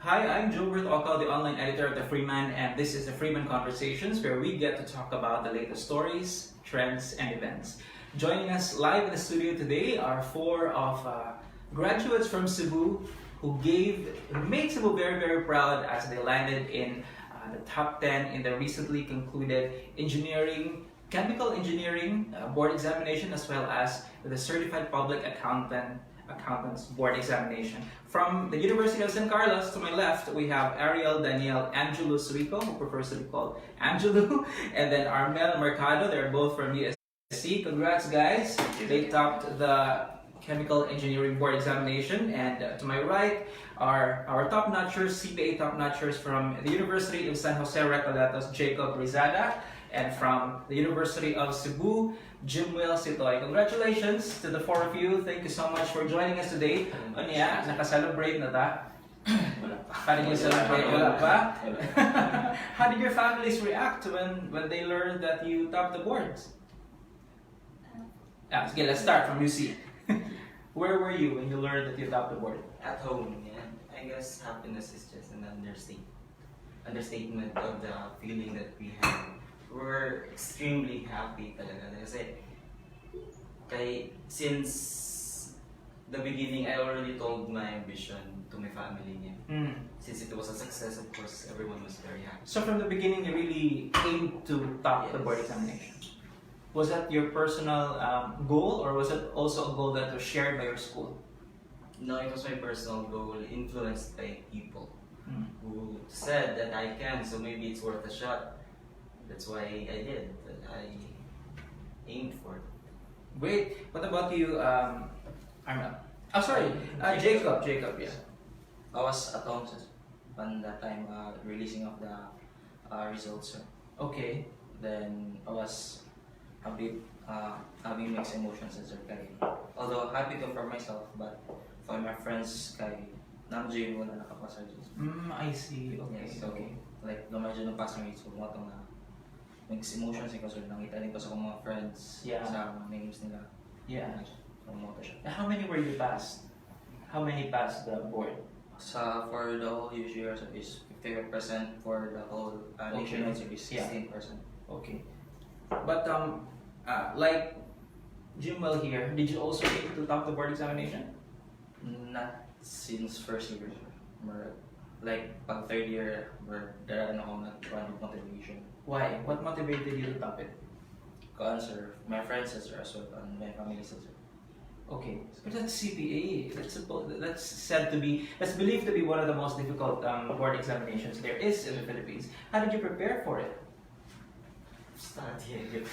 Hi, I'm Gilbert Ocal, the online editor of the Freeman, and this is the Freeman Conversations, where we get to talk about the latest stories, trends, and events. Joining us live in the studio today are four of graduates from Cebu who made Cebu very, very proud as they landed in the top 10 in the recently concluded chemical engineering board examination, as well as the Certified Public Accountants Board Examination. From the University of San Carlos, to my left, we have Ariel Daniel Angelo Suico, who prefers to be called Angelo, and then Armel Mercado. They're both from USC. Congrats, guys. They topped the Chemical Engineering Board Examination. And to my right are our top-notchers, CPA top-notchers from the University of San Jose Recoletos, Jacob Rizada, and from the University of Cebu, Jimwell Sitoy. Congratulations to the four of you. Thank you so much for joining us today. Anya, naka-celebrate na ta? How did you celebrate? Wala pa? How did your families react when they learned that you topped the boards? Okay, let's start from UC. Where were you when you learned that you topped the board? At home, yeah. I guess happiness is just an understatement of the feeling that we have. We're extremely happy talaga. Kasi since the beginning, I already told my ambition to my family niya. Since it was a success, of course, everyone was very happy. So from the beginning, you really aimed to top the board examination. Was that your personal goal, or was it also a goal that was shared by your school? No, it was my personal goal, influenced by people who said that I can, so maybe it's worth a shot. That's why I did. I aimed for it. Great. What about you, Armel? Oh, sorry, Jacob, yeah. I was at home when that time releasing of the results. Okay. Then I was having mixed emotions as well. Although happy to for myself, but for my friends, namjoy wala nakapasa dyan. I see. Okay. Yes, so, okay. like, lumay dyan ng passing rates, huwag mo itong mixed emotions kasi nakita din ko sa mga friends sa names nila. Yeah. Siya. How many were you passed? How many passed the board? For the whole year is 50%, for the whole nation is 16%. Okay. But like Jimwell here, did you also aim to top the board examination? Not since first year. Like pag third year, daraan ako nag-run of motivation. Why? What motivated you to top it? Answer, my friends as well, and my family as well. Okay, but that's CPA. That's believed to be one of the most difficult board examinations there is in the Philippines. How did you prepare for it? Study.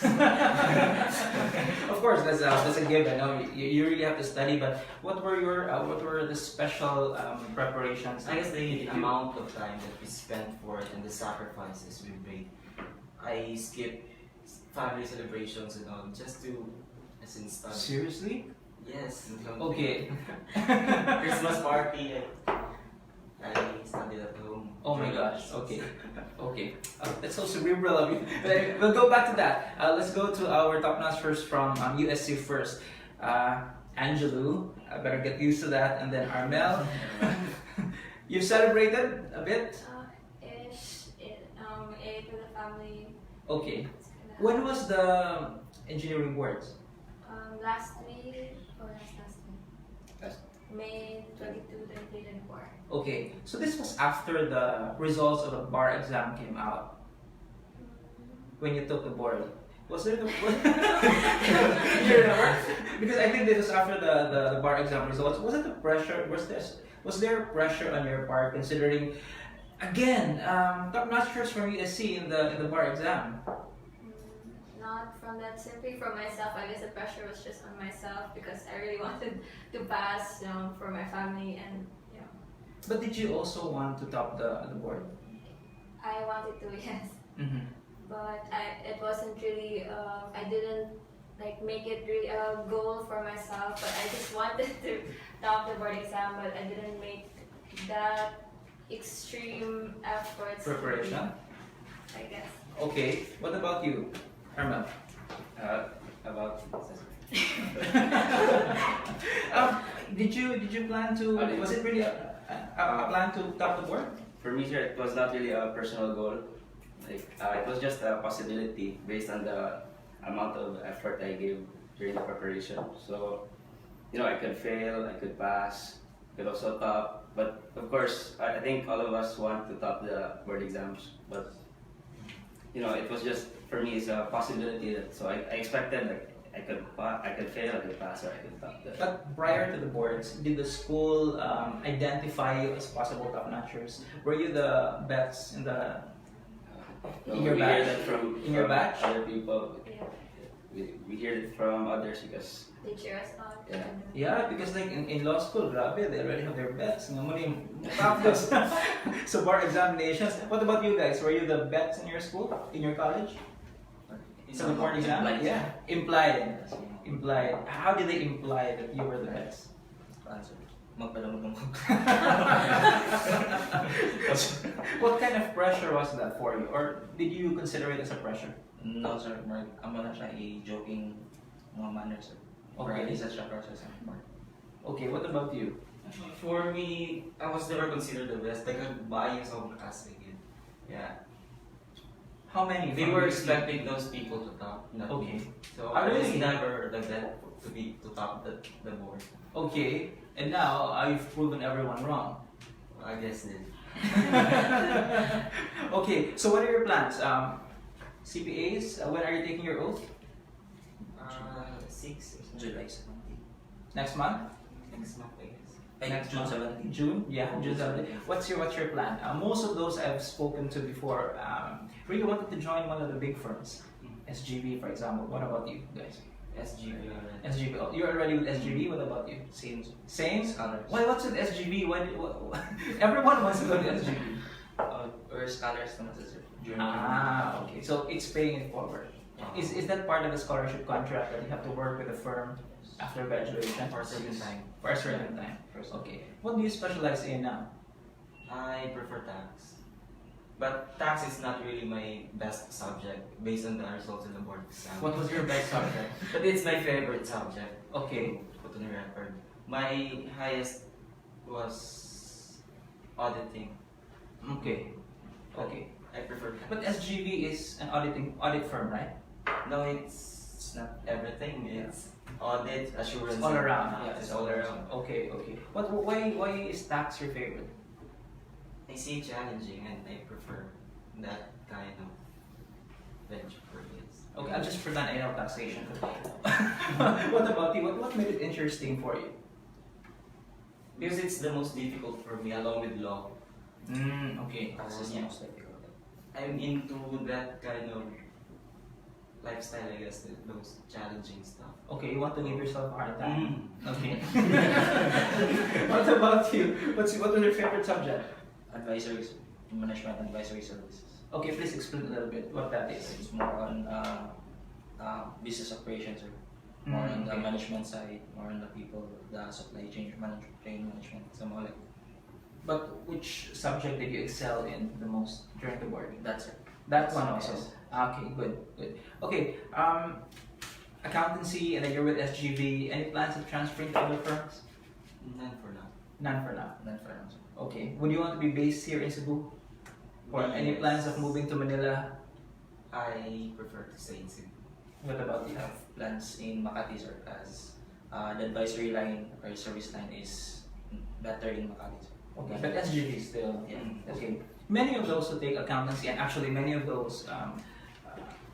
Of course, that's a given. No, you really have to study. But what were the special preparations? I guess the amount of time that we spent for it and the sacrifices we made. I skipped family celebrations and all just to study. Seriously? Yes. Okay. Christmas party. I studied at home. Oh my gosh. Okay. Okay. That's so cerebral of you. But we'll go back to that. Let's go to our top-notchers from USC first. Angelo, I better get used to that, and then Armel. You celebrated a bit? Ate with the family. Okay. When was the engineering boards? Last week or last week? May 22, 23, 24. Okay, so this was after the results of the bar exam came out. When you took the board, was there the you remember? Because I think this was after the bar exam results. Was it the pressure? Was there pressure on your part, considering again top-notchers from USC in the bar exam? Not from that, simply from myself. I guess the pressure was just on myself because I really wanted to pass, for my family and But did you also want to top the board? I wanted to, yes. But it wasn't really. I didn't make it really a goal for myself. But I just wanted to top the board exam. But I didn't make that extreme efforts. Preparation. I guess. Okay. What about you, Armel? Did you plan to? Was it really a plan to top the board? For me, sir, it was not really a personal goal. Like, it was just a possibility based on the amount of effort I gave during the preparation. So, I could fail, I could pass, could also top. But of course, I think all of us want to top the board exams. But it was just for me, it's a possibility. So I expected like I could fail, I could pass, or I could top the. But prior to the boards, did the school identify you as possible top-notchers? Were you the best in the in your we batch? hear that from In your batch? other people. Yeah. We hear it from others because They cheer us on. Yeah. Yeah, because like in law school, grabe, they already have their bets. Nga mo na yung tapos. So bar examinations. What about you guys? Were you the bets in your school, in your college? So the board exam? Implied. Yeah, implied. Implied. How did they imply that you were the best? Answer. Magpalamod ng What kind of pressure was that for you? Or did you consider it as a pressure? No, sir. Amo na siya i-joking mga manners, sir. Okay. Or isa siya process ang part. Okay, what about you? For me, I was never considered the best. Like, bias of class again. Yeah. How many? They from were your team? expecting those people to top, not Okay. me. So Ah, I was really? never the best to top the board. Okay, and now you've proven everyone wrong. I guess then. Okay, so what are your plans? CPAs, when are you taking your oath? 6 July 17. Next month? next month, I guess. Ay, Next June month? 17. June? Yeah, June 17. What's your plan? Most of those I've spoken to before really wanted to join one of the big firms. SGV, for example. What about you guys? SGB already. SGV. Oh, you're already with SGV. What about you? Same. Same? Scholars. Why? What's with SGV? Everyone wants to go to SGV. Or scholars naman sa sir. Okay. So it's paying it forward. Is that part of the scholarship contract that you have to work with a firm after graduation? For a certain time. For a certain time. Okay. What do you specialize in now? I prefer tax. But tax is not really my best subject based on the results in the board exam. What was your best subject? But it's my favorite subject. Okay. Put on the record. My highest was auditing. Okay. Okay. I prefer tax. But SGV is an audit firm, right? No, it's not everything. It's audit, assurance. It's all around. Yeah, it's all around. Okay. Okay. Why is tax your favorite? I see it challenging and I prefer that kind of venture for this. Okay, I'll just pretend I know taxation. What about you? What made it interesting for you? Because it's the most difficult for me along with law. Okay. Tax is the most difficult. I'm into that kind of lifestyle, I guess, those challenging stuff. Okay, you want to give yourself a hard time. Mm. Okay. What about you? What was your favorite subject? Advisories. Management advisory services. Okay, please explain a little bit what that is. It's more on business operations, or more on the Okay. management side, more on the people, the supply chain management, some more like But which subject did you excel in the most during the board? that's it. That one also. Yes. Okay, good. Okay, accountancy, and then you're with SGV. Any plans of transferring to other firms? None for now. None for now. Then finance. Okay. Would you want to be based here in Cebu? Or any Yes. plans of moving to Manila? I prefer to stay in Cebu. What about We you? have plans in Makati, sir, as the advisory line or service line is better in Makati, sir. Okay, but SGV still. Yeah. Okay. Many of those who take accountancy, and actually many of those,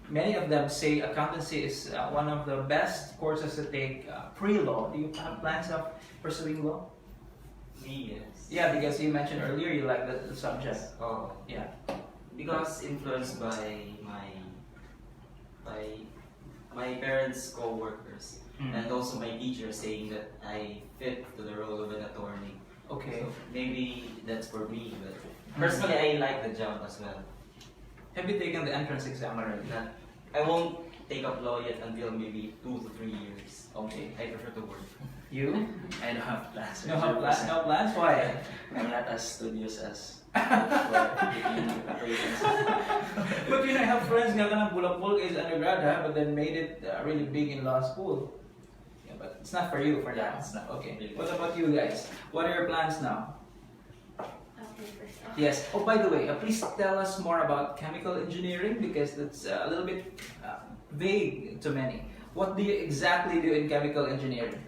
many of them say accountancy is one of the best courses to take pre-law. Do you have plans of pursuing law? Me, yes. Yeah, because you mentioned earlier you like the subject. Oh, Yeah. because influenced by my parents' co-workers and also my teacher saying that I fit to the role of an attorney. Okay. So maybe that's for me, but personally I like the job as well. Have you taken the entrance exam already? Not, I won't take up law yet until maybe 2 to 3 years. Okay. I prefer to work. You? I don't have plans. sir. No plans? No plans? Why? I'm not as studious as for operations. But I have friends nga kanang bulak-bulak is undergrad but then made it really big in law school. Yeah, but it's not for you for now. Yeah, it's not. Okay. What about you guys? What are your plans now? paper stuff. Yes. Oh, by the way, please tell us more about chemical engineering because that's a little bit vague to many. What do you exactly do in chemical engineering?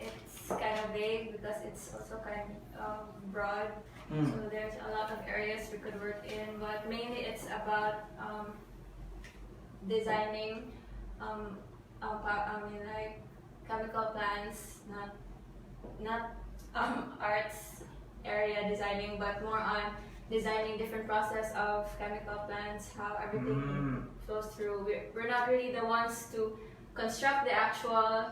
It's kind of vague because it's also kind of broad. Mm. So there's a lot of areas we could work in, but mainly it's about designing, like chemical plants, not arts area designing, but more on designing different process of chemical plants, how everything flows through. We're not really the ones to construct the actual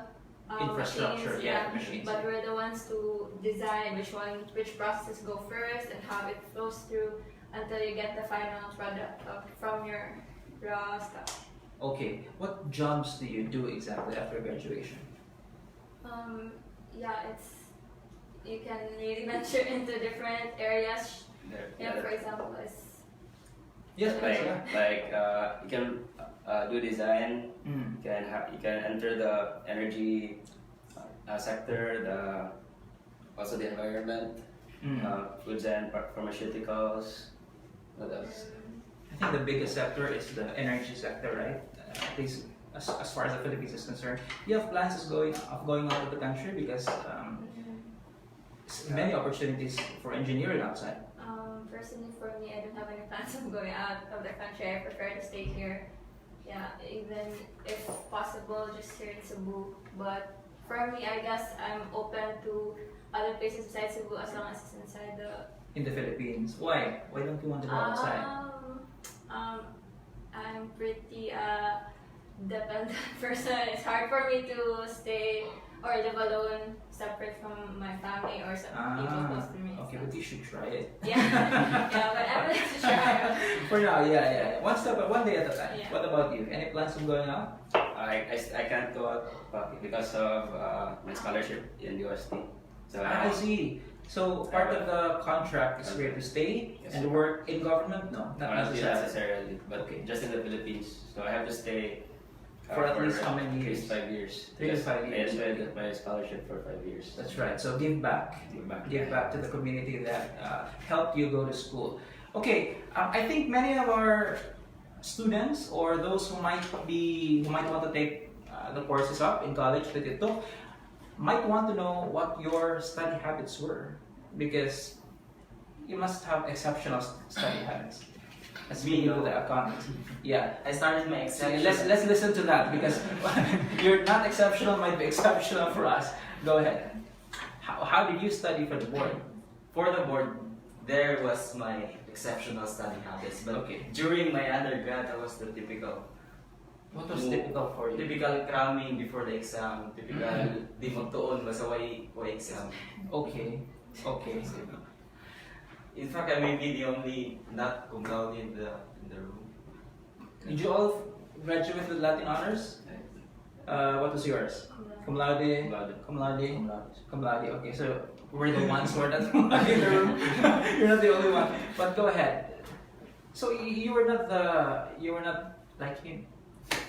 Infrastructure, machines, yeah, machines. but we're the ones to design which processes go first and how it flows through until you get the final product from your raw stuff. Okay. What jobs do you do exactly after graduation? You can really venture into different areas. Yeah, For example, Yes, you can do design. Mm. You can enter the energy sector, also the environment, foods and pharmaceuticals. What else? I think the biggest sector is the energy sector, right? At least as far as the Philippines is concerned. Do you have plans of going out of the country because many opportunities for engineering outside? Personally, for me, I don't have any plans of going out of the country. I prefer to stay here. Yeah, even if possible, just here in Cebu. But for me, I guess I'm open to other places besides Cebu as long as it's inside In the Philippines. Why? Why don't you want to go outside? I'm pretty dependent person. It's hard for me to stay or live alone, separate from my family or some people close to me. Okay, but you should try it. Yeah, but I'm willing to try. For now, yeah. One day at a time. Yeah. What about you? Any plans of going out? I can't go out because of my scholarship in UST. So I see. So part of the contract is here to stay Yes, and sir. work in government? No, not not necessarily. necessarily, but Okay. just in the Philippines. So I have to stay For at least how many At least years? 5 years. 3 to 5 years. That's why I got my scholarship for 5 years. That's right. So give back. Give back to the community that helped you go to school. Okay, I think many of our students or those who might want to take the courses up in college that you took might want to know what your study habits were because you must have exceptional study habits. As we do the economics. Yeah. I started my So exception. let's listen to that because you're not exceptional might be exceptional for us. Go ahead. How did you study for the board? For the board, there was my exceptional study habits. But Okay. during my undergrad, I was the typical. What was typical for you? Typical cramming before the exam. Typical di magtuon masaway ko exam. Okay. Okay. In fact, I may be the only not cum laude in the room. Did you all graduate with Latin honors? What was yours? Cum laude. Cum laude. Cum laude. Okay, so we're the ones who are not cum laude in the room. You're not the only one. But go ahead. So you were not like him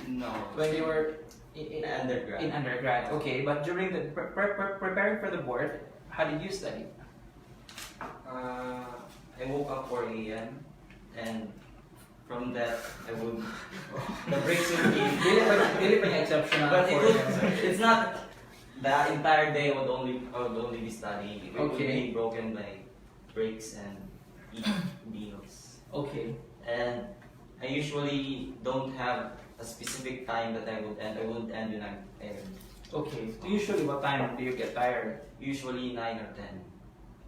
No. when you were in Undergrad. In undergrad. Okay, but during the preparing for the board, how did you study? I woke up 4 a.m. and from that I would the breaks would be Dili pa niya exceptional but for it's not the entire day I would only be studying. It would Okay. be broken by breaks and eat meals. Okay. And I usually don't have a specific time that I would end. I would end when I'm tired. Okay. Usually, what time do you get tired? Usually 9 or 10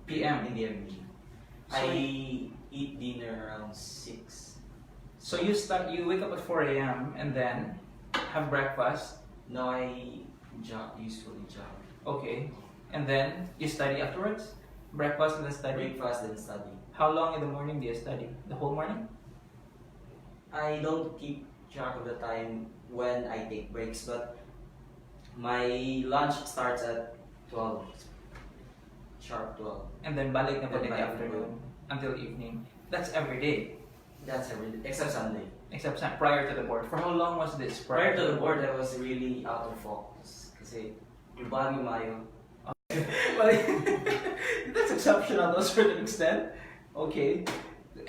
PM. in the evening. So I eat dinner around 6. So you wake up at 4 a.m. and then have breakfast. Now I usually jog. Okay. And then you study afterwards? Breakfast and then study? Breakfast and study. How long in the morning do you study? The whole morning? I don't keep track of the time when I take breaks, but my lunch starts at 12. Sharp 12. And then balik na po in the Then balik na afternoon until evening. That's every day. That's every day, except Sunday. Except prior to the board. For how long was this? Prior to the board, I was really out of focus. Kasi yung Baguio Mayo, Well, that's exceptional to a certain extent. Okay.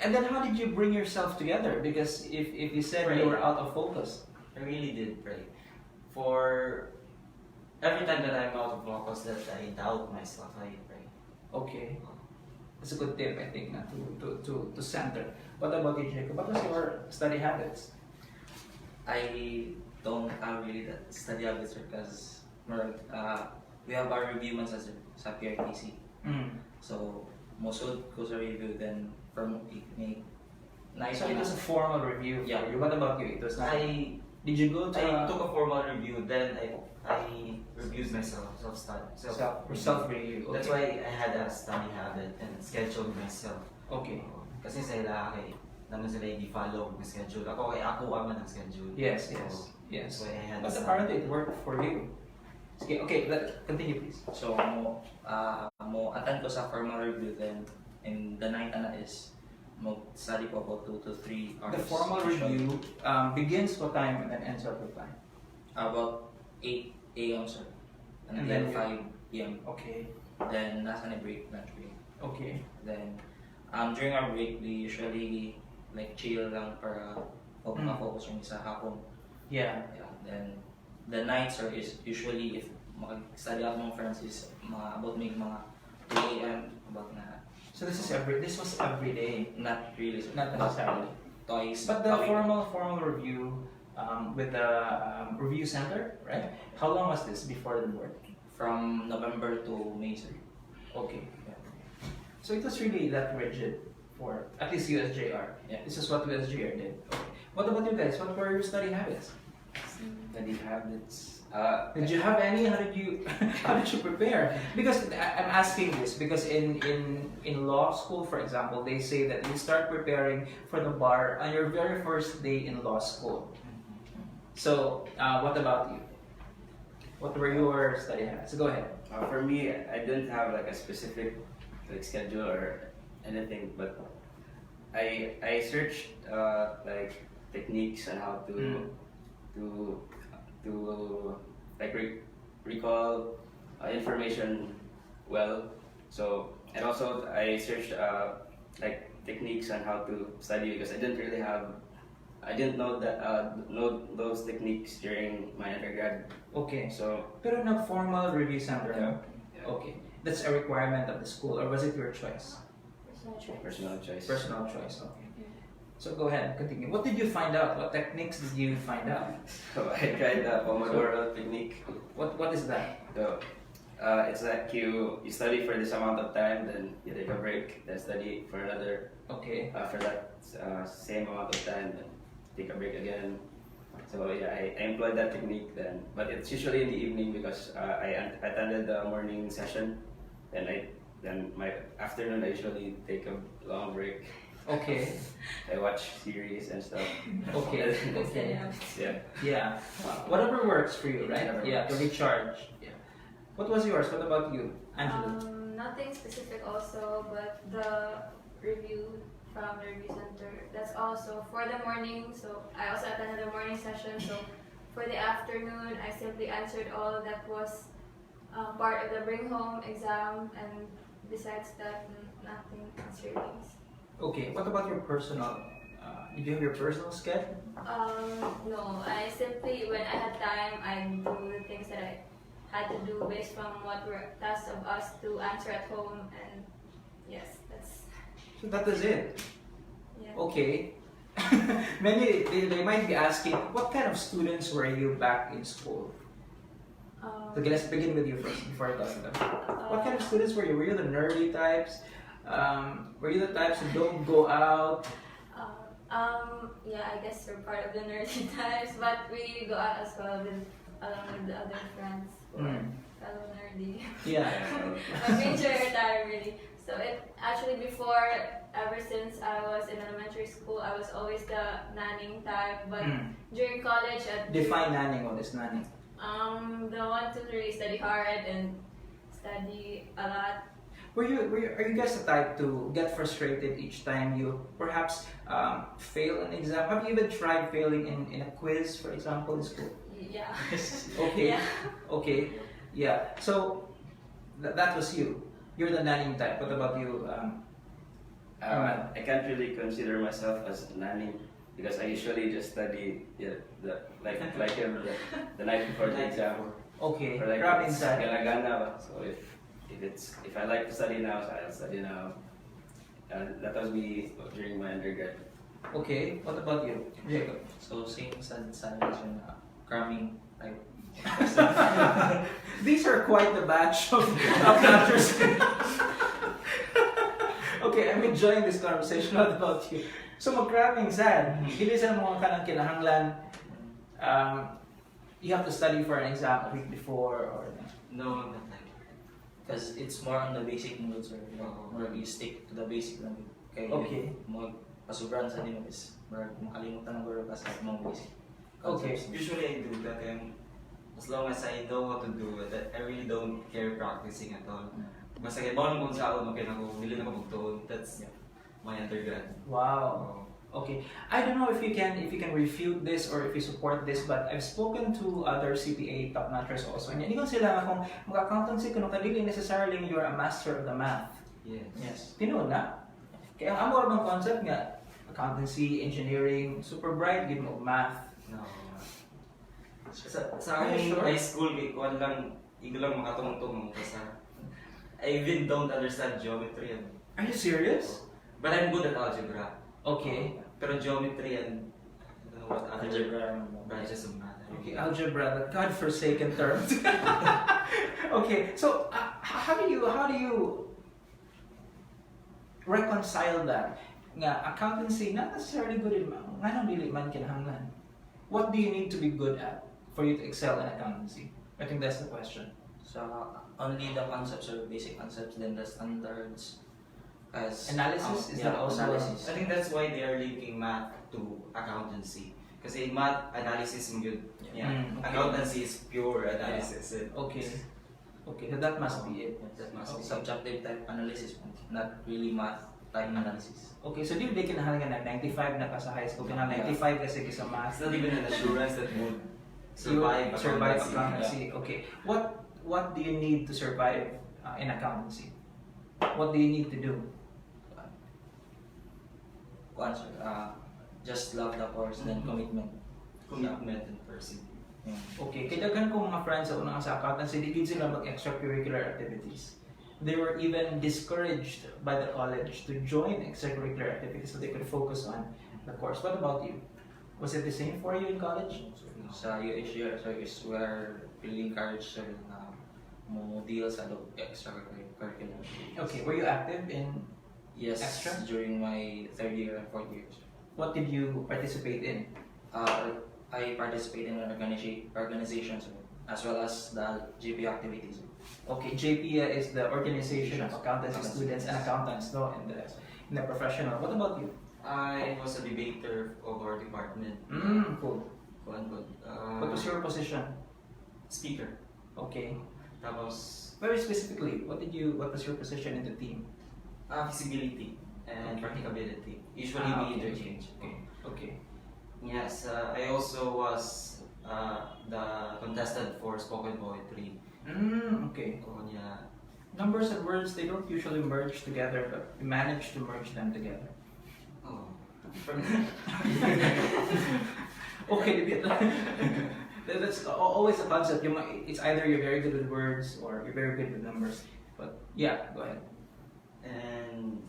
And then how did you bring yourself together? Because if you said you were out of focus. I really did pray. For every time that I'm out of focus, that I doubt myself, I pray. Okay. That's a good tip, I think, to center. What about you, Jacob? What was your study habits? I don't have really that study habits because we have our review months as sa PRTC. Mm. So most would go sa review, then from may nice. So it was a formal review for Yeah. you. What about you? It was not. Did you go to I took a formal review, then I reviewed myself, self-review? That's why I had a study habit and scheduled myself. Okay. Kasi sa lalaki, naman sila hindi follow ng schedule. Ako man ang schedule. Yes. So, Yes. that's why I had But a study. apparently it worked for you. Okay, continue please. So mo attend ko sa formal review, then and the night na is study ko about 2 to 3 hours. The formal review begins what time and then ends at what time? About 8 a.m. sir. And And then then 5 p.m. Okay. Then nasa na break, lunch break. Okay. Then during our break, we usually like chill lang para focus yung sa hapon. Yeah. Yeah. Then the nights sir is usually if mag-study ako ng friends is about mga 2 a.m. about na. So this was every day, Not really sir. not necessarily. Twice. But the a week. formal review with the review center, right? How long was this before the board? From November to May sir. Okay. So it was really that rigid for at least USJR. Yeah. This is what USJR did. Okay. What about you guys? What were your study habits? Study habits. Did you have any? How did you prepare? Because I'm asking this because in law school, for example, they say that you start preparing for the bar on your very first day in law school. So what about you? What were your study habits? So go ahead. For me, I didn't have like a specific like schedule or anything, but I searched like techniques on how to like recall information well. So and also I searched like techniques on how to study because I didn't know those techniques during my undergrad. Okay. So Pero no formal review center. yeah, Okay. That's a requirement of the school, or was it your choice? personal choice. Personal choice. Okay. So go ahead and continue. What did you find out? What techniques did you find out? So I tried the Pomodoro technique. What is that? So it's like you study for this amount of time, then you take a break, then study for another Okay. for that same amount of time, then take a break again. So yeah, I employed that technique then, but it's usually in the evening because I attended the morning session, then my afternoon I usually take a long break. Okay. I watch series and stuff. Okay. Okay. Yeah. Yeah. Whatever works for you, right? Whatever Yeah. To works. recharge. Yeah. What was yours? What about you, Angela? Nothing specific also, but the review from the review center, that's also for the morning. So I also attended the morning session. So for the afternoon, I simply answered all that was part of the bring home exam, and besides that, nothing else really. Okay. What about your personal? Did you have your personal schedule? No, I simply, when I had time, I do the things that I had to do based from what were tasks of us to answer at home, and yes, that's, So that was it. yeah. Okay. Many they might be asking, what kind of students were you back in school? Okay, let's begin with you first before I talk to them. What kind of students were you? Were you the nerdy types? Were you the types who don't go out? Yeah, I guess we're part of the nerdy types, but we go out as well along with the other friends who are fellow nerdy. Yeah. But we enjoy our time really. So it actually before, ever since I was in elementary school, I was always the nanning type. But during college, Define nanning. What is nanning? the one to really study hard and study a lot. Are you guys the type to get frustrated each time you perhaps fail an exam? Have you even tried failing in a quiz, for example, in school? Yeah. Okay. Yeah. Okay. Yeah. So that was you. You're the nanny type. What about you? I can't really consider myself as nanny because I usually just study like the night before the exam. Okay, Or like grab it's inside. gana ba? So if I like to study now, so I'll study now. That was me during my undergrad. Okay, what about you, Jacob? So same sa reason na cramming type. These are quite the batch of topnotchers. Okay, I'm enjoying this conversation. What about you? So mag-cramming sad. Hindi sa mga kanang kinahanglan. You have to study for an exam a week before or No, not like Because it's more on the basic modes or more you stick to the basic lang. Kaya Okay. mo pasubran sa din is makalimutan ng guro ka sa mga basic. Okay. Usually I do that, and as long as I know how to do it, I really don't care practicing at all. Basta kaya bawal mo sa ako, okay na ko, hindi na ko That's my undergrad. wow. Okay, I don't know if you can refute this or if you support this, but I've spoken to other CPA top-notchers also. And hindi ko sila kung mag-accountancy kuno kadili necessarily you're a master of the math. Yes. Yes. Tinuod na. Kaya ang amo bang concept nga accountancy, engineering, super bright gid mo math. No. Are Sa you aming sure? high school, ikuan lang, igo lang makatungtong kasi I even don't understand geometry and Are you serious? but I'm good at algebra. Okay. Pero geometry and I don't know what other Algebra. branches of math. Okay, algebra, that godforsaken term. Okay, so how do you reconcile that? Nga accountancy not necessarily good in nganong dili man kinahanglan. What do you need to be good at for you to excel in accountancy? I think that's the question. So only the concepts or basic concepts, then the standards as Analysis, is that also analysis? I think that's why they are linking math to accountancy. Kasi in math, analysis mo good. Yeah. Mm, okay. Accountancy is pure analysis. Okay. Okay, so that must be it. That must be Subjective type analysis, not really math type analysis. Okay, so di ba kinahanglan na 95 na ka sa high school, kinahanglan 95 kasi ka sa math. It's not even an assurance that would Survive survive accountancy. Okay. What do you need to survive in accountancy? What do you need to do? Answer, just love the course, then commitment. Commitment and persevere. Yeah. Okay, kaya daghan ko mga friends sa unang sa accountancy, di gid sila mag-extracurricular activities. They were even discouraged by the college to join extracurricular activities so they could focus on the course. What about you? Was it the same for you in college? Sa UH so is we're really encouraged na mo deal sa extracurricular. Okay, were you active in Yes, Extra? during my third year and fourth years. what did you participate in? I participate in organizations as well as the GP activities. Okay, JPA is the Organization of Accountancy Students and Accountants, no, in the professional. What about you? I was a debater of our department. Cool. What was your position? Speaker. Okay. Tapos, Very specifically, what was your position in the team? feasibility and practicability. Usually Ah, we okay. interchange. Okay. Yes, I also was the contestant for spoken poetry. Okay. Oh, yeah. Numbers and words, they don't usually merge together, but we managed to merge them together. Oh. Okay, that's always a concept. It's either you're very good with words or you're very good with numbers. But yeah, go ahead. And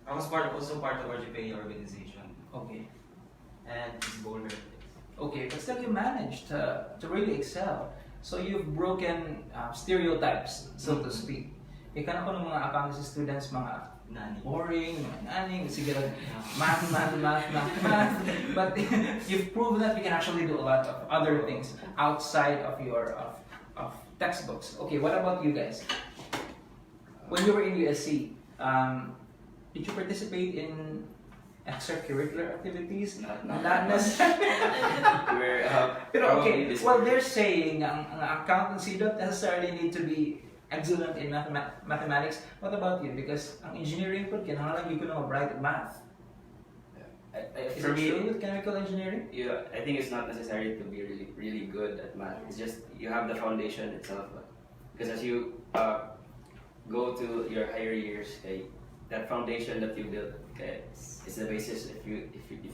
I was also part of our GPA organization. Okay. And it's bowler. Okay, but still you managed to really excel. So you've broken stereotypes, so to speak. Ika na ko ng mga accountancy students, mga Nani. boring, mga naning, sige lang, math. But you've proven that you can actually do a lot of other things outside of your of textbooks. Okay, what about you guys? When you were in USC, did you participate in extracurricular activities? Not necessarily. Pero okay, well they're saying ang accountancy don't necessarily need to be excellent in mathematics. What about you? Because ang engineering po, kinahanglan ko na bright at math. Is For it me, true with chemical engineering? I think it's not necessary to be really good at math. It's just you have the foundation itself. Because as you go to your higher years, okay, that foundation that you built, okay, is the basis if you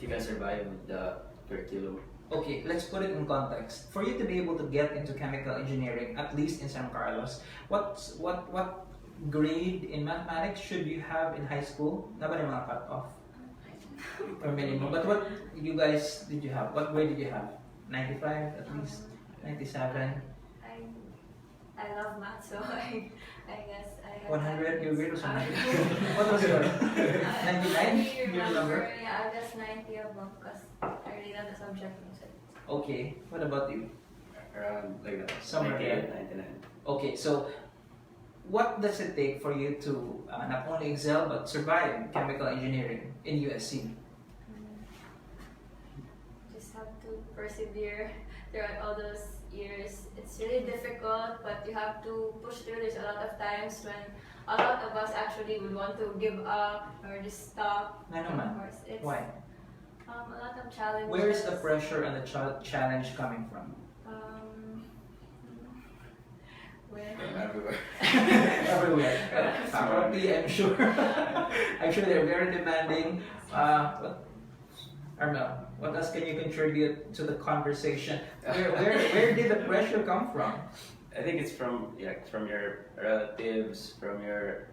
can survive the curriculum. Okay, let's put it in context. For you to be able to get into chemical engineering, at least in San Carlos, what grade in mathematics should you have in high school? Naba yung mga cut off or minimum. But what you guys did you have? What grade did you have? 95 at least, 97. I love math, so I guess I have 100, your grade was 100. What was yours? 99? I You remember? Yeah, I guess 90 above because I really love the subject. Okay, what about you? Around like that. Somewhere 98, there. 99. Okay, so what does it take for you to not only excel but survive chemical engineering in USC? Just have to persevere throughout all those years. It's really difficult, but you have to push through. There's a lot of times when a lot of us actually would want to give up or just stop. Ano Of man? course, it's Why? a lot of challenges. Where is the pressure and the challenge coming from? Where? Everywhere. Everywhere. Faculty, I'm sure. I'm sure they're very demanding. Armel, what else can you contribute to the conversation? Where did the pressure come from? I think it's from your relatives, from everywhere.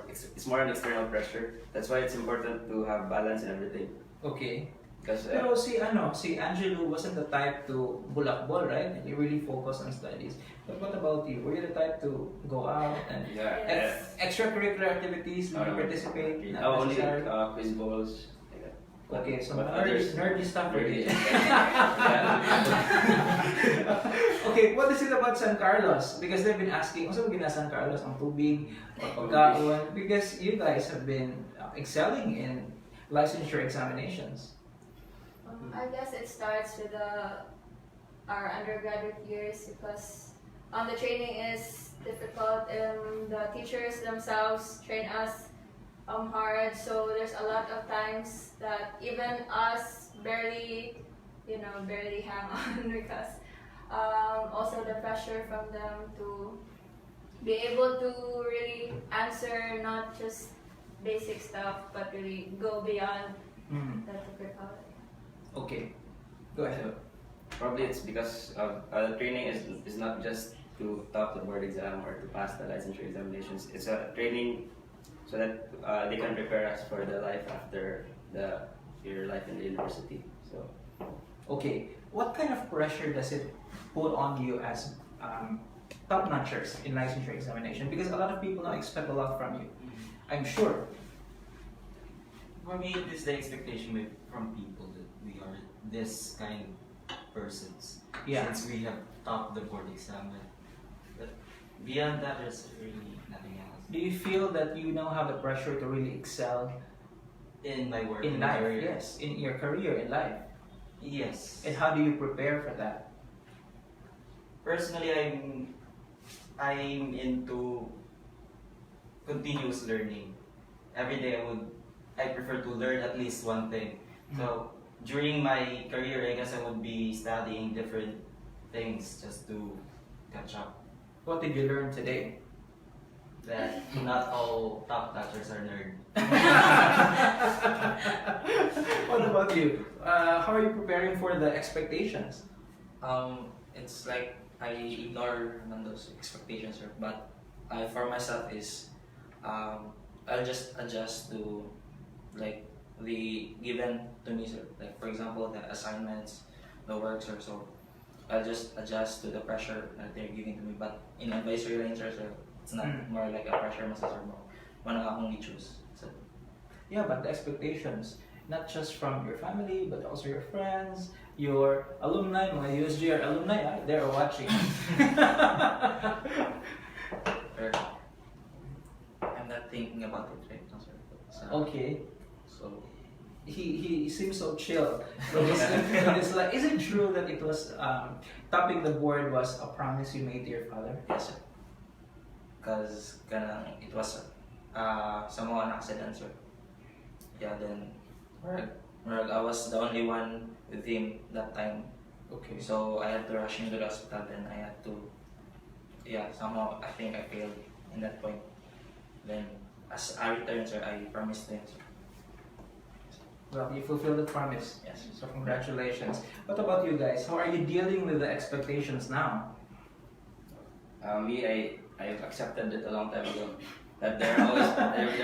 It's more an external pressure. That's why it's important to have balance in everything. Okay. Because Pero si Angelo wasn't the type to bulakbol, right? He really focused on studies. But what about you? Were you the type to go out and extracurricular activities? Did you participate? Not only necessarily? quiz balls. Like that. Okay, so but nerdy stuff nerdy. really. Yeah. Okay, what is it about San Carlos? Because they've been asking, also gina San Carlos ang tubig, pagkaon, because you guys have been excelling in licensure examinations. I guess it starts with our undergraduate years because the training is difficult and the teachers themselves train us hard. So there's a lot of times that even us barely hang on because also the pressure from them to be able to really answer not just basic stuff but really go beyond that to prepare. Okay, go ahead. Probably it's because the training is not just to top the board exam or to pass the licensure examinations. It's a training so that they can prepare us for the life after your life in the university. So, Okay, what kind of pressure does it put on you as top-notchers in licensure examination? Because a lot of people now expect a lot from you. I'm sure. For me, it is the expectation from people that we are this kind of persons. Yeah. Since we have topped the board exam. But beyond that, there's really nothing else. Do you feel that you now have the pressure to really excel In my work, in my life? career. Yes, in your career in life. Yes. And how do you prepare for that? Personally, I'm into continuous learning. Every day I prefer to learn at least one thing. So during my career, I guess I would be studying different things just to catch up. What did you learn today? That not all top-notchers are nerd. What about you? How are you preparing for the expectations? It's like I ignore those expectations, sir. But for myself is I'll just adjust to like the given to me, sir. Like for example, the assignments, the works, or so. I'll just adjust to the pressure that they're giving to me. But in advisory line, sir, it's not more like a pressure, mas sir mo. Wala akong i-choose. So, Yeah, but the expectations, not just from your family, but also your friends, your alumni, mga USGR alumni, they're watching. I'm not thinking about it right now, sir. So, Okay. So, He seems so chill. It's like, is it true that it was topping the board was a promise you made to your father? yes, sir. Because it was somehow an accident, sir. Yeah, then I was the only one with him that time. Okay. So I had to rush him to the hospital, then I had to, somehow I think I failed. in that point. Then as I return, sir, I promise to him, sir. Well, you fulfilled the promise. Yes. So congratulations. What about you guys? How are you dealing with the expectations now? I've accepted it a long time ago. That there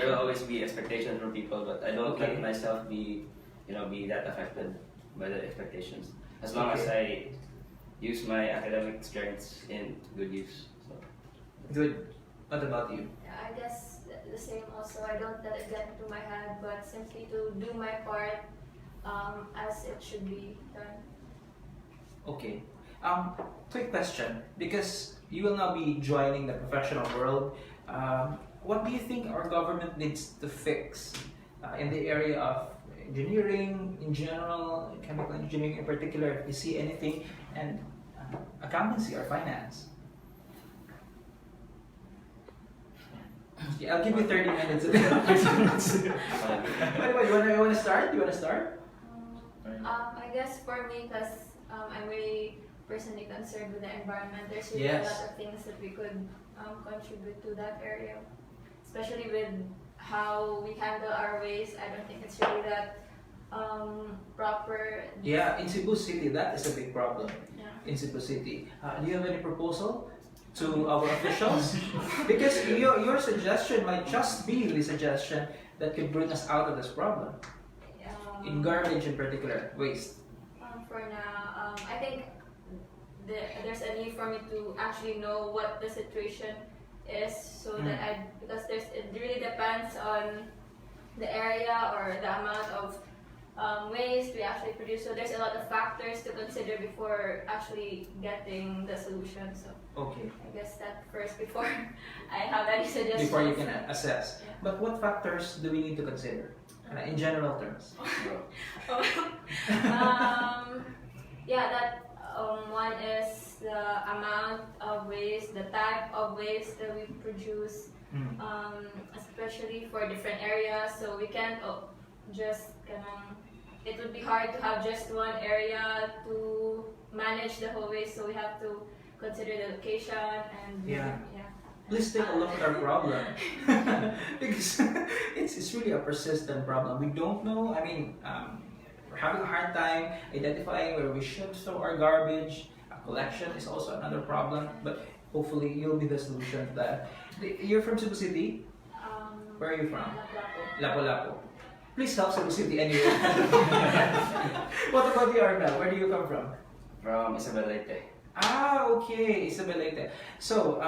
will always be expectations from people, but I don't Okay. let myself be that affected by the expectations. As long as I use my academic strengths in good use. So. Good. What about you? Yeah, I guess the same also. I don't let it get into my head, but simply to do my part as it should be done. Okay. Quick question. Because you will now be joining the professional world, what do you think our government needs to fix in the area of engineering in general, chemical engineering in particular, if you see anything, and accountancy or finance? Yeah, I'll give you 30 minutes. Anyway, you wanna start? You wanna start? I guess for me, because I'm really personally concerned with the environment, there's really a Yes. lot of things that we could contribute to that area, especially with how we handle our waste. I don't think it's really that proper. Yeah, in Cebu City, that is a big problem. Yeah. In Cebu City. Do you have any proposal to our officials? Because your suggestion might just be the suggestion that could bring us out of this problem. In garbage in particular, waste. For now, I think there's a need for me to actually know what the situation is, so that because it really depends on the area or the amount of waste we actually produce. So there's a lot of factors to consider before actually getting the solution. So Okay. I guess that first before I have any suggestions. Before you can assess. Yeah. But what factors do we need to consider? In general terms. Yeah, that one is the amount of waste, the type of waste that we produce, especially for different areas. So we can't just it would be hard to have just one area to manage the whole waste. So we have to consider the location and Yeah. Please take a look at our problem. Because it's really a persistent problem. We don't know, we're having a hard time identifying where we should throw our garbage. Collection is also another problem, but hopefully you'll be the solution to that. You're from Cebu City? Where are you from? Lapu-Lapu. Please help Cebu City anyway. What about you, Arnel? Where do you come from? From Isabelite. Okay, Isabelite. So,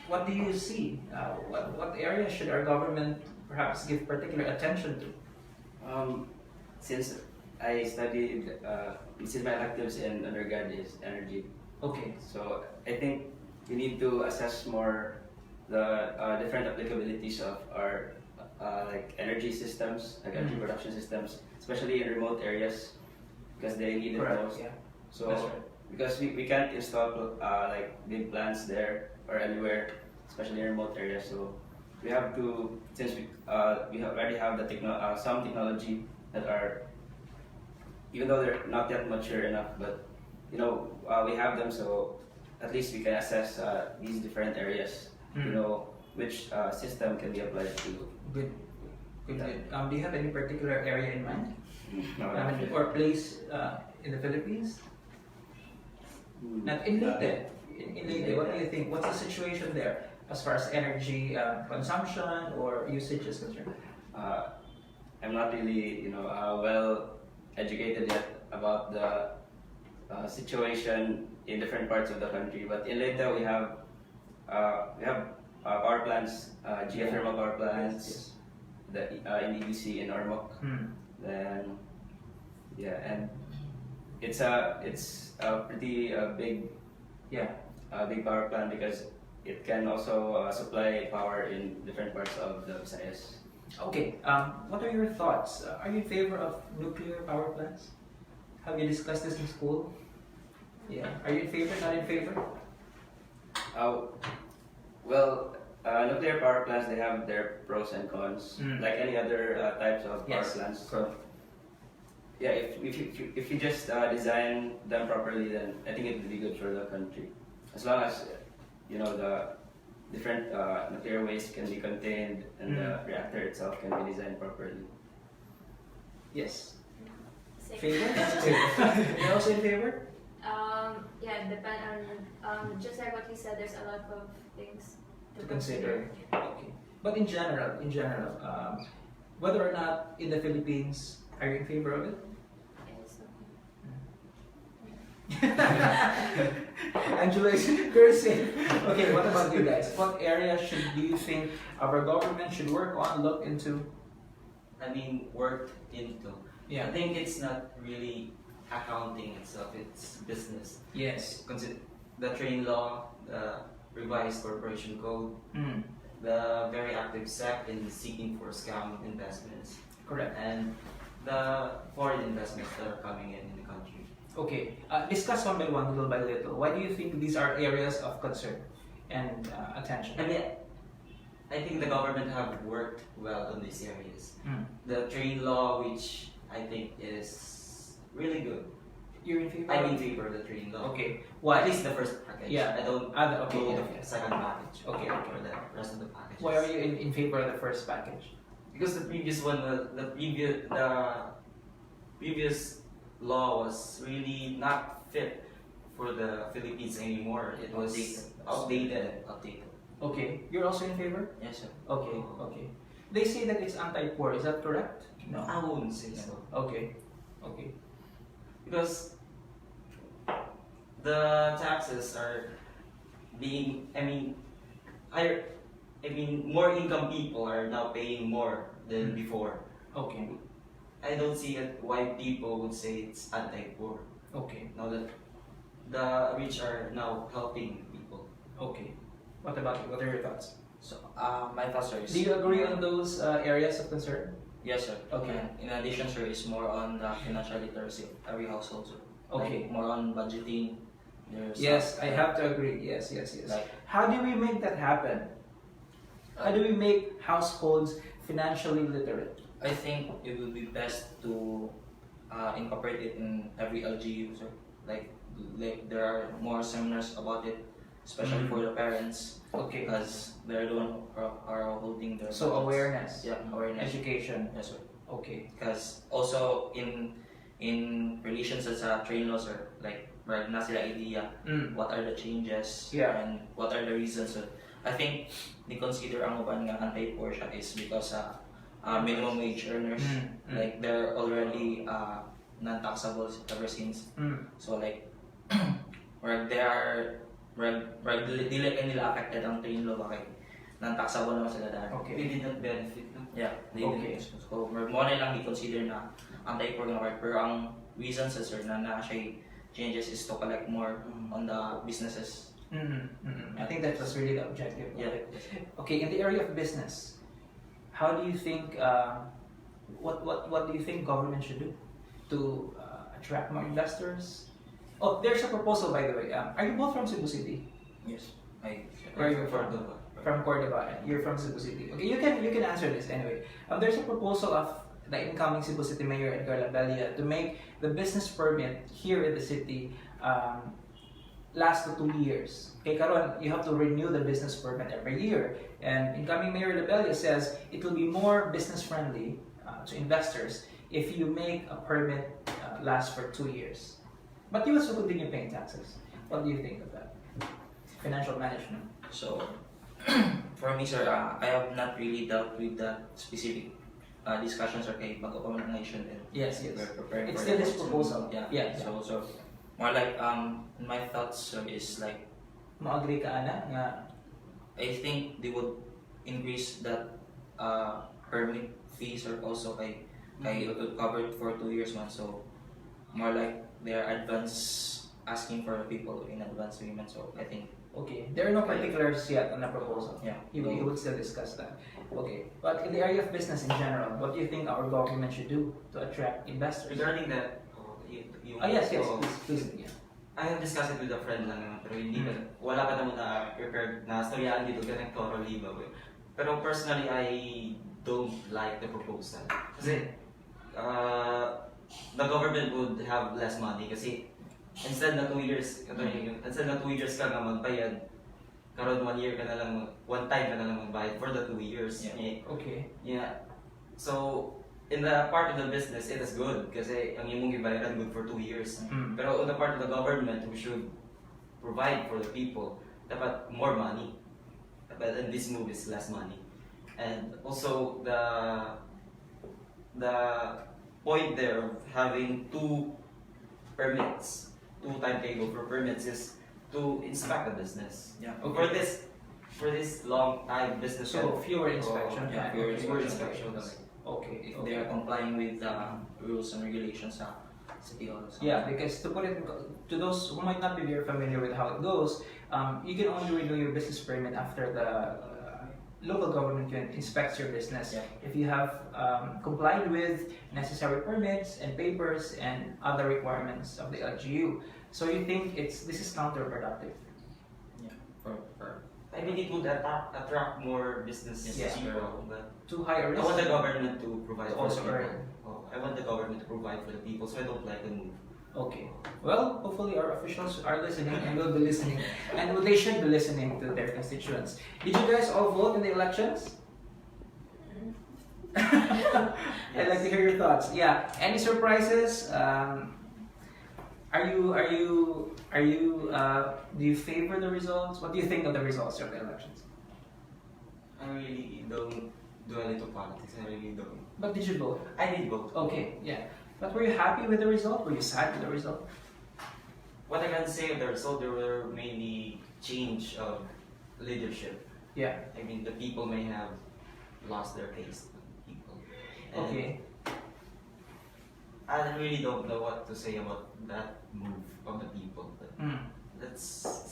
what do you see? What area should our government perhaps give particular attention to? Since I studied, since my electives in undergrad is energy, Okay. so I think we need to assess more the different applicabilities of our like energy systems, like energy production systems, especially in remote areas, because they need it Correct. most. Yeah. So That's right. because we can't install like big plants there or anywhere, especially in remote areas. So we have to, since we already have the some technology that are, even though they're not yet mature enough, but we have them, so at least we can assess these different areas to know which system can be applied to. Good. Good. Do you have any particular area in mind? No, Or place in the Philippines? Not in Leyte. In Leyte, what do you think? What's the situation there as far as energy consumption or usage is concerned? I'm not really, well educated yet about the situation in different parts of the country. But in Leyte, we have power plants, geothermal power plants, in EDC in Ormoc. Then, and it's a pretty big big power plant because it can also supply power in different parts of the Visayas. Okay, what are your thoughts? Are you in favor of nuclear power plants? Have you discussed this in school? Yeah. Are you in favor, not in favor? Well, nuclear power plants, they have their pros and cons, like any other types of power plants. So, yeah, if you just design them properly, then I think it would be good for the country. As long as different material waste can be contained, and the reactor itself can be designed properly. Yes. Same. Favor? You're also in favor? Yeah, depend on just like what you said. There's a lot of things To consider. Okay. But in general, whether or not in the Philippines, are you in favor of it? Yes, Angela is very safe. Okay, what about you guys? What area do you think our government should work on, look into? I mean, worked into. Yeah. I think it's not really accounting itself, it's business. Yes. The train law, the revised corporation code, Mm. the very active SEC in seeking for scam investments, Correct. and the foreign investments that are coming in the country. Okay. Discuss one by one, little by little. Why do you think these are areas of concern and attention? I mean, I think the government have worked well on these areas. Mm. The train law, which I think is really good. You're in favor? I'm in favor of the train law. Okay. At Why? least the first package. Yeah. I don't Okay. go Yeah, the yeah. second package. Okay, okay. For the rest of the packages. Why are you in favor of the first package? Because the previous one, the previous law was really not fit for the Philippines anymore. It was outdated. Okay. You're also in favor? Yes, sir. Okay. Okay. They say that it's anti-poor. Is that correct? No. I wouldn't say so. Okay. Okay. Because the taxes are being, more income people are now paying more than before. Okay. I don't see it why people would say it's anti-poor. Okay. Now that the rich are now helping people. Okay. What about you? What are your thoughts? So, my thoughts, sir, is... Do you agree on those areas of concern? Yes, sir. Okay. And in addition, sir, is more on the financial literacy of every household, sir. Okay. Like, more on budgeting. There's Yes, I have to agree. Yes, yes, yes. Like, How do we make that happen? How do we make households financially literate? I think it would be best to incorporate it in every LGU, sir. Like there are more seminars about it, especially for the parents, Okay. because they're the one who are holding the So budgets. awareness, Yeah, awareness. education. Yes, sir. Okay. Because also in relations sa train law, sir, like meron na sila idea Mm. what are the changes Yeah. and what are the reasons. So, I think ni-consider ang uban nga anti-poor siya is because minimum wage earners, like they're already non-taxable ever since. Mm. So like where they are dili nila affected ang train law bakit non-taxable naman sila dahil. Okay. They did not benefit. No? Yeah, they Okay. didn't. So mo na lang i-consider na anti-poor nga work, pero ang reason sa sir na siya changes is to collect more on the businesses. I think that was really the objective. of Yeah. it. Okay, in the area of business, how do you think? What do you think government should do to attract more investors? Oh, there's a proposal, by the way. Are you both from Cebu City? Yes. Where are you For from? the From Cordova. You're from Cebu City. Okay, you can answer this anyway. There's a proposal of the incoming Cebu City Mayor Edgar Labella to make the business permit here in the city last to 2 years. Okay, karon, you have to renew the business permit every year. And incoming Mayor Labella says it will be more business friendly to investors if you make a permit last for 2 years. But you will still continue paying taxes. What do you think of that? Financial management. So, for me, sir, I have not really dealt with that specific discussions or kay pag-accommodation and Yes, yes. we're preparing It's for still that. his proposal. Yeah. Yeah. So more like my thoughts, sir, is like Mo-agree ka ana nga I think they would increase that permit fees or also kay it would cover it for 2 years man. So more like they are advance asking for people in advance payment. So I think okay, there are no particulars yet on the proposal. yeah. You will still discuss that. Okay, but in the area of business in general, what do you think our government should do to attract investors? regarding that, Yes, please. Yeah. I have discussed it with a friend lang naman, pero hindi ka, wala ka naman na prepared na storyaan dito, ganang thoroughly ba. Pero personally, I don't like the proposal. Kasi, the government would have less money kasi instead na 2 years, instead na 2 years ka nga magbayad, karon 1 year ka na lang, one time ka na lang magbayad for the 2 years. Yeah. Okay. Yeah. So, in the part of the business, it is good kasi ang imong gibayaran good for 2 years. Mm. Pero on the part of the government, who should provide for the people, dapat more money. But in this move is less money. And also the point there of having 2 permits, 2 timetable for permits is to inspect the business. Yeah. Okay. For this long time business. So fewer inspection. Yeah, fewer fewer inspections. Okay. If they are complying with the rules and regulations sa city hall. Yeah, because to put it to those who might not be very familiar with how it goes, you can only renew your business permit after the local government inspects your business. Yeah. If you have complied with necessary permits and papers and other requirements of the LGU. So you think this is counterproductive? Yeah. For I mean, it would attract more business Yes. people, but Too high a I risk? want the government to provide for Also the people. earn. Oh, I want the government to provide for the people, so I don't like the move. Okay. Well, hopefully our officials are listening and will be listening. And they should be listening to their constituents. Did you guys all vote in the elections? I'd like to hear your thoughts. Yeah. Any surprises? Do you favor the results? What do you think of the results of the elections? I really don't do a little politics. I really don't. But did you vote? I did vote. Okay, yeah. But were you happy with the result? Were you sad with the result? What I can say of the result, there were mainly change of leadership. Yeah. I mean, the people may have lost their taste. People. And Okay. I really don't know what to say about that move of the people. But Mm. let's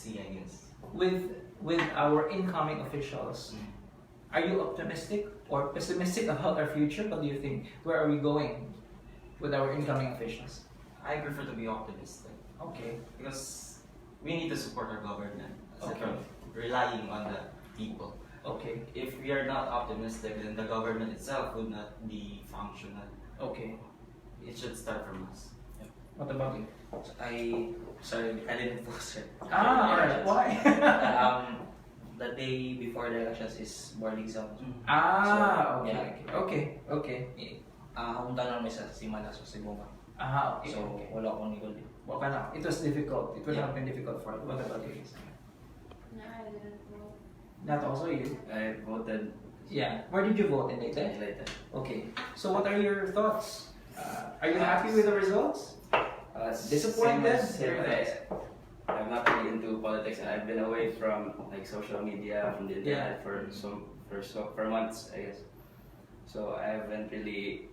see, I guess. With our incoming officials, are you optimistic or pessimistic about our future? What do you think? Where are we going with our incoming officials? I prefer to be optimistic Okay. because we need to support our government instead Okay. of relying on the people. Okay. If we are not optimistic, then the government itself would not be functional. Okay. It should start from us. What about you? I didn't vote, sir. Alright. Why? The day before the elections is board exam. Ah, okay. Yeah. Okay. Hometown namin sa Simana, sa Cebu. Ah, okay. So, Okay. wala akong legal din. Well, it was difficult. It would Yeah. have been difficult for you. What about you? No, I didn't vote. Not also you. I voted Yeah. Where did you vote in Leyte? later. Okay. So what are your thoughts? Are you happy with the results? Disappointed? Same as I'm not really into politics, and I've been away from like social media, from the internet for months, I guess. So I haven't really,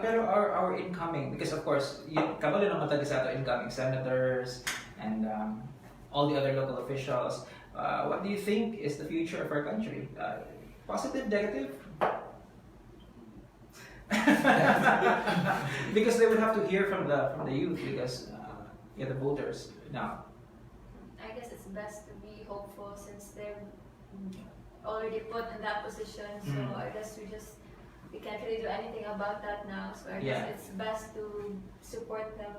Pero our incoming, because of course, kabalo ng matagi sa ato incoming senators and all the other local officials, what do you think is the future of our country? Positive, negative? Because they would have to hear from the youth, because the voters now. I guess it's best to be hopeful since they're already put in that position. So Mm. I guess we can't really do anything about that now. So I Yeah. guess it's best to support them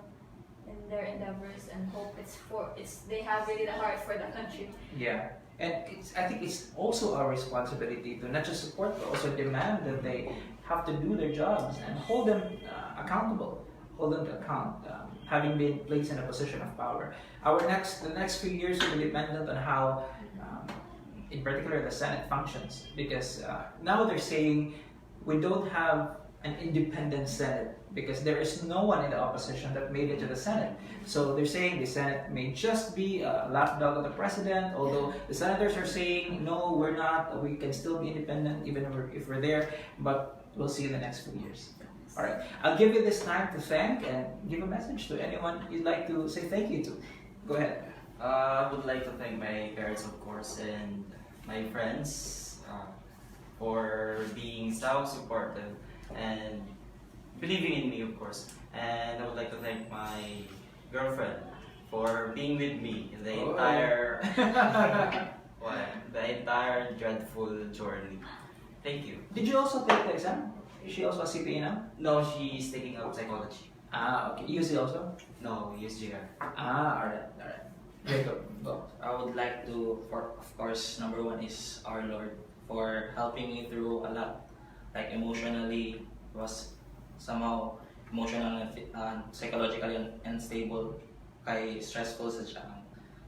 in their endeavors and hope they have really the heart for the country. Yeah, and I think it's also our responsibility to not just support but also demand that they have to do their jobs and hold them accountable, hold them to account, having been placed in a position of power. The next few years will be dependent on how, in particular, the Senate functions, because now they're saying we don't have an independent Senate because there is no one in the opposition that made it to the Senate. So they're saying the Senate may just be a lapdog of the president, although the senators are saying, no, we're not, we can still be independent even if we're there, but we'll see in the next few years. All right, I'll give you this time to thank and give a message to anyone you'd like to say thank you to. Go ahead. I would like to thank my parents, of course, and my friends for being so supportive and believing in me, of course. And I would like to thank my girlfriend for being with me in the entire dreadful journey. Thank you. Did you also take the exam? Is she also a CPA now? No, she's taking up psychology. Ah, okay. UC also? No, USGR. Ah, alright. Very good. Go. I would would like to, of course, number one is our Lord for helping me through a lot. Like emotionally, was somehow emotional and psychologically unstable, kay stressful sa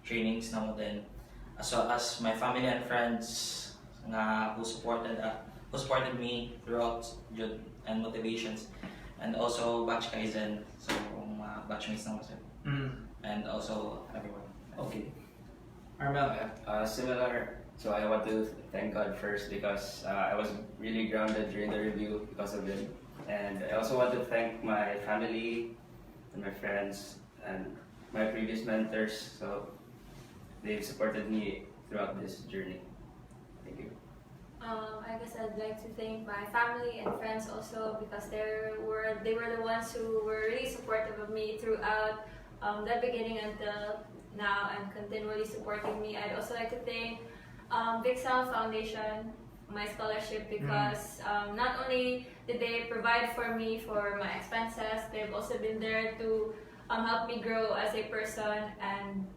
trainings na mo din. As well as my family and friends nga who supported me throughout jud and motivations, and also batch kaizen, so mga batchmates na mo sir. And also everyone. Okay. Armel. Similar. So I want to thank God first because I was really grounded during the review because of it. And I also want to thank my family and my friends and my previous mentors. So they've supported me throughout this journey. Thank you. I guess I'd like to thank my family and friends also because they were the ones who were really supportive of me throughout the beginning until now and continually supporting me. I'd also like to thank Big Sound Foundation, my scholarship, because not only did they provide for me for my expenses, they've also been there to help me grow as a person. And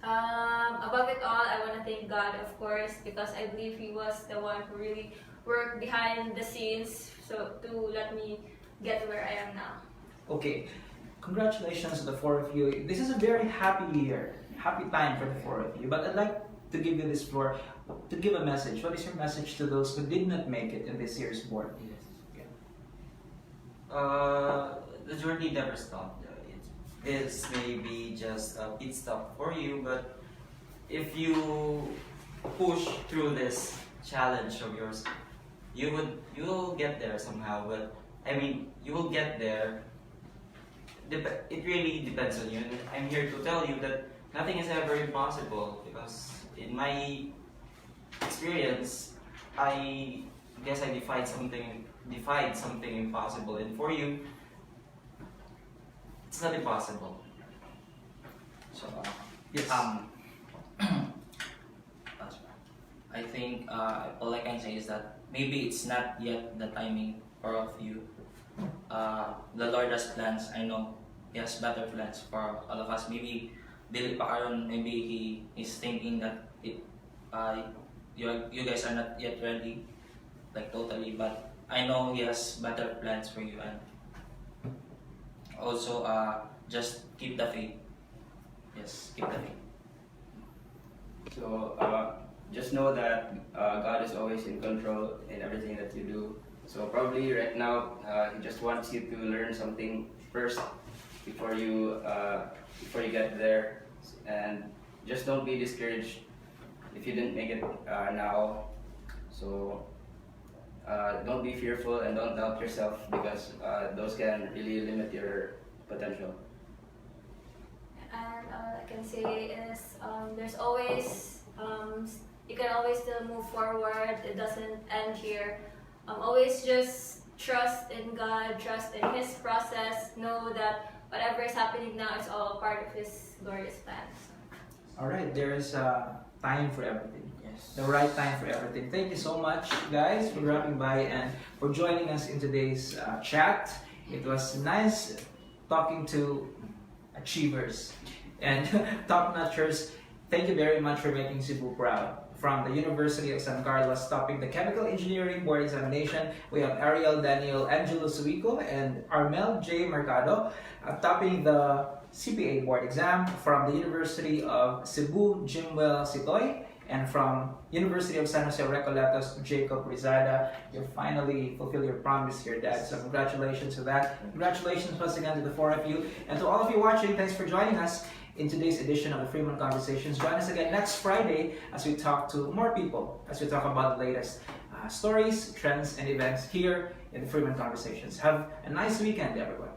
above it all, I want to thank God, of course, because I believe He was the one who really worked behind the scenes so to let me get to where I am now. Okay, congratulations to the four of you. This is a very happy year, happy time for the four of you. But I'd like to give you this floor to give a message. What is your message to those who did not make it in this year's board? The journey never stopped. It's maybe just a pit stop for you, but if you push through this challenge of yours, you'll get there somehow. But I mean, you will get there. It really depends on you. And I'm here to tell you that nothing is ever impossible because in my experience, I guess I defied something impossible, and for you, it's not impossible. So Yes. I think all I can say is that maybe it's not yet the timing for all of you. The Lord has plans. I know He has better plans for all of us. Maybe dili pa karon, maybe He is thinking that you guys are not yet ready, like totally. But I know He has better plans for you, and also just keep the faith. Yes, keep the faith. So just know that God is always in control in everything that you do. So probably right now He just wants you to learn something first before you get there, and just don't be discouraged if you didn't make it now. So don't be fearful and don't doubt yourself because those can really limit your potential. And all I can say is there's always, you can always still move forward. It doesn't end here. Always just trust in God, trust in His process. Know that whatever is happening now is all part of His glorious plans. All right, there is a time for everything. Yes. The right time for everything. Thank you so much, guys, for dropping by and for joining us in today's chat. It was nice talking to achievers and top-notchers. Thank you very much for making Cebu proud. From the University of San Carlos, topping the Chemical Engineering Board Examination, we have Ariel Daniel Angelo Suico and Armel J. Mercado topping the CPA Board Exam. From the University of Cebu, Jimwell Sitoy, and from University of San Jose Recoletos, Jacob Rizada. You finally fulfill your promise here, Dad. So congratulations to that. Congratulations once again to the four of you. And to all of you watching, thanks for joining us in today's edition of the Freeman Conversations. Join us again next Friday as we talk to more people, as we talk about the latest stories, trends, and events here in the Freeman Conversations. Have a nice weekend, everyone.